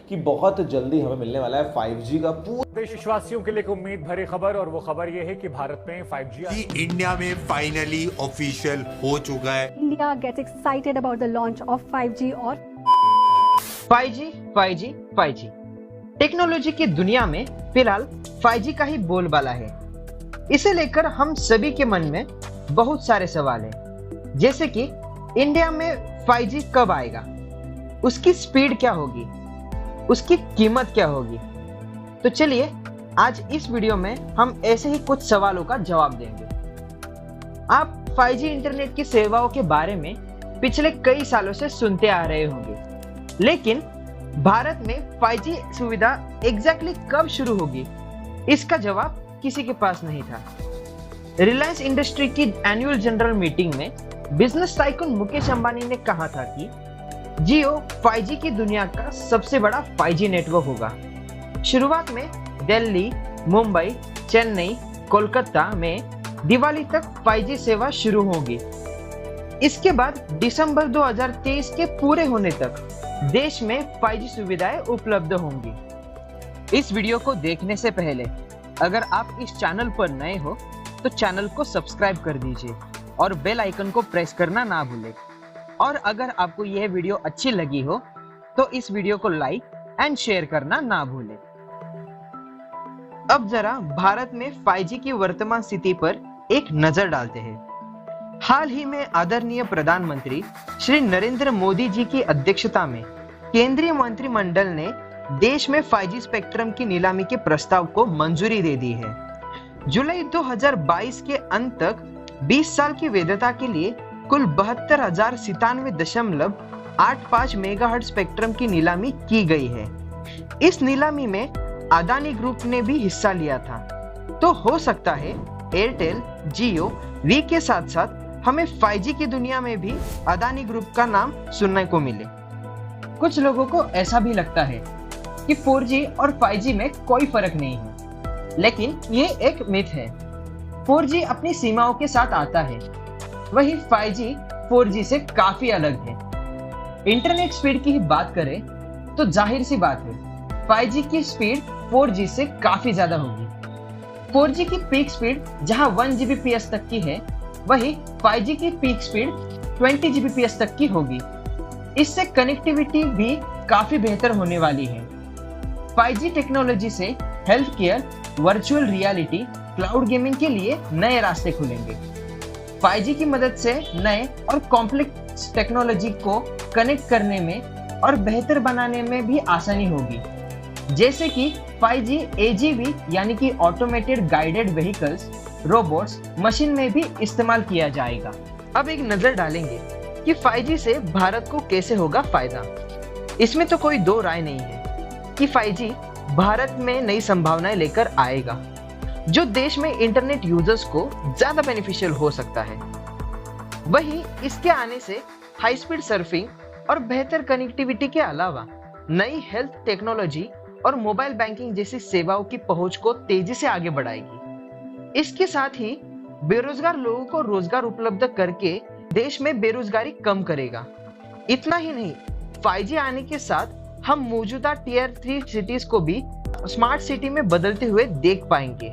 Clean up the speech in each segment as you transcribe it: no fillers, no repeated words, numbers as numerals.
कि बहुत जल्दी हमें मिलने वाला है 5G का देशवासियों के लिए एक उम्मीद भरी खबर, और वो खबर ये है कि भारत में 5G इंडिया में फाइनली ऑफिशियल हो चुका है। India gets excited about the launch of 5G और 5G टेक्नोलॉजी की दुनिया में फिलहाल 5G का ही बोलबाला है। इसे लेकर हम सभी के मन में बहुत सारे सवाल हैं, जैसे कि इंडिया में 5G कब आएगा, उसकी स्पीड क्या होगी, उसकी कीमत क्या होगी। तो चलिए आज इस वीडियो में हम ऐसे ही कुछ सवालों का जवाब देंगे। आप 5G इंटरनेट की सेवाओं के बारे में पिछले कई सालों से सुनते आ रहे होंगे, लेकिन भारत में 5G सुविधा एग्जैक्टली कब शुरू होगी, इसका जवाब किसी के पास नहीं था। रिलायंस इंडस्ट्री की एनुअल जनरल मीटिंग में बिजनेस टाइकून मुकेश अंबानी ने कहा था कि जियो 5G की दुनिया का सबसे बड़ा 5G नेटवर्क होगा। शुरुआत में दिल्ली, मुंबई, चेन्नई, कोलकाता में दिवाली तक 5G सेवा शुरू होगी। इसके बाद दिसंबर 2023 के पूरे होने तक देश में 5G सुविधाएं उपलब्ध होंगी। इस वीडियो को देखने से पहले अगर आप इस चैनल पर नए हो तो चैनल को सब्सक्राइब कर दीजिए और बेल आइकन को प्रेस करना ना भूलें। और अगर आपको यह वीडियो अच्छी लगी हो तो इस वीडियो को लाइक एंड शेयर करना ना भूलें। अब जरा भारत में 5G की वर्तमान स्थिति पर एक नजर डालते हैं। हाल ही में आदरणीय प्रधानमंत्री श्री नरेंद्र मोदी जी की अध्यक्षता में केंद्रीय मंत्रिमंडल ने देश में 5G स्पेक्ट्रम की नीलामी के प्रस्ताव को मंजूरी दे दी है। जुलाई 2022 के अंत तक 20 साल की वैधता के लिए कुल 72,097.85 मेगाहर्ट्ज स्पेक्ट्रम की नीलामी की गई है। इस नीलामी में अदानी ग्रुप ने भी हिस्सा लिया था। तो हो सकता है एयरटेल, जियो, वी के साथ साथ हमें 5G की दुनिया में भी अदानी ग्रुप का नाम सुनने को मिले। कुछ लोगों को ऐसा भी लगता है कि 4G और 5G में कोई फर्क नहीं है, लेकिन ये एक मिथ है। 4G अपनी सीमाओं के साथ आता है, वही 5G 4G से काफी अलग है। इंटरनेट स्पीड की ही बात करें तो जाहिर सी बात है 5G की स्पीड 4G से काफी ज्यादा होगी। 4G की पीक स्पीड जहां 1 Gbps तक की है, वही 5G की पीक स्पीड 20 Gbps तक की होगी। इससे कनेक्टिविटी भी काफी बेहतर होने वाली है। 5G टेक्नोलॉजी से health care, virtual reality, cloud gaming के लिए नए रास्ते खुलेंगे। 5G की मदद से नए और कॉम्प्लेक्स टेक्नोलॉजी को कनेक्ट करने में और बेहतर बनाने में भी आसानी होगी, जैसे कि 5G AGV यानी कि automated guided vehicles, robots, machine में भी इस्तेमाल किया जाएगा। अब एक नजर डालेंगे कि 5G से भारत को कैसे होगा फायदा। इसमें तो कोई दो राय नहीं है कि 5G भारत में नई संभावनाएं लेकर आएगा, जो देश में इंटरनेट यूजर्स को ज्यादा बेनिफिशियल हो सकता है। वहीं इसके आने से हाई स्पीड सर्फिंग और बेहतर कनेक्टिविटी के अलावा नई हेल्थ टेक्नोलॉजी और मोबाइल बैंकिंग जैसी सेवाओं की पहुंच को तेजी से आगे बढ़ाएगी। इसके साथ ही बेरोजगार लोगों को रोजगार उपलब्ध करके देश में बेरोजगारी कम करेगा। इतना ही नहीं, 5G आने के साथ हम मौजूदा टियर 3 सिटीज को भी स्मार्ट सिटी में बदलते हुए देख पाएंगे।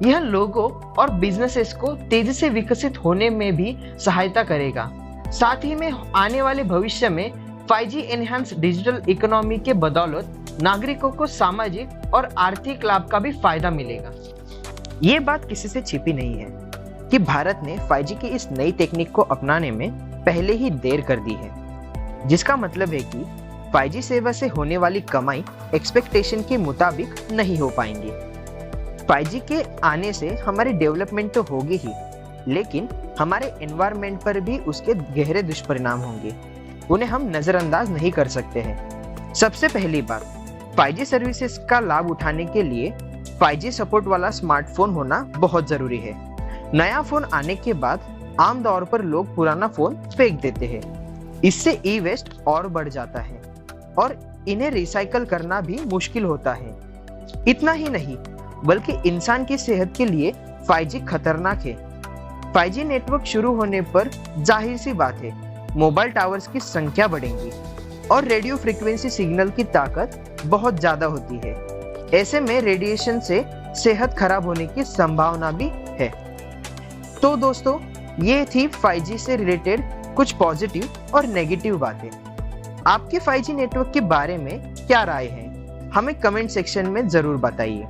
यह लोगों और बिजनेसेस को तेजी से विकसित होने में भी सहायता करेगा। साथ ही में आने वाले भविष्य में 5G एनहांस डिजिटल इकोनॉमी के बदौलत नागरिकों को सामाजिक और आर्थिक लाभ का भी फायदा मिलेगा। ये बात किसी से छिपी नहीं है कि भारत ने 5G की इस नई टेक्निक को अपनाने में पहले ही देर कर दी है, जिसका मतलब है कि 5G सेवा से होने वाली कमाई एक्सपेक्टेशन के मुताबिक नहीं हो पाएंगी। 5G के आने से हमारी डेवलपमेंट तो होगी ही, लेकिन हमारे एनवायरनमेंट पर भी उसके गहरे दुष्परिणाम होंगे। उन्हें हम नजरअंदाज नहीं कर सकते हैं। सबसे पहली बात, 5G सर्विसेज का लाभ उठाने के लिए 5G सपोर्ट वाला स्मार्टफोन होना बहुत जरूरी है। नया फोन आने के बाद आमतौर पर लोग पुराना फोन फेंक देते हैं। इससे ई वेस्ट और बढ़ जाता है और इन्हें रिसाइकल करना भी मुश्किल होता है। इतना ही नहीं, बल्कि इंसान की सेहत के लिए 5G खतरनाक है। 5G नेटवर्क शुरू होने पर जाहिर सी बात है मोबाइल टावर्स की संख्या बढ़ेंगी। और रेडियो फ्रीक्वेंसी सिग्नल की ताकत बहुत ज्यादा होती है। ऐसे में रेडिएशन से सेहत खराब होने की संभावना भी है। तो दोस्तों, ये थी 5G से रिलेटेड कुछ पॉजिटिव और नेगेटिव बातें। आपके 5G नेटवर्क के बारे में क्या राय है, हमें कमेंट सेक्शन में जरूर बताइए।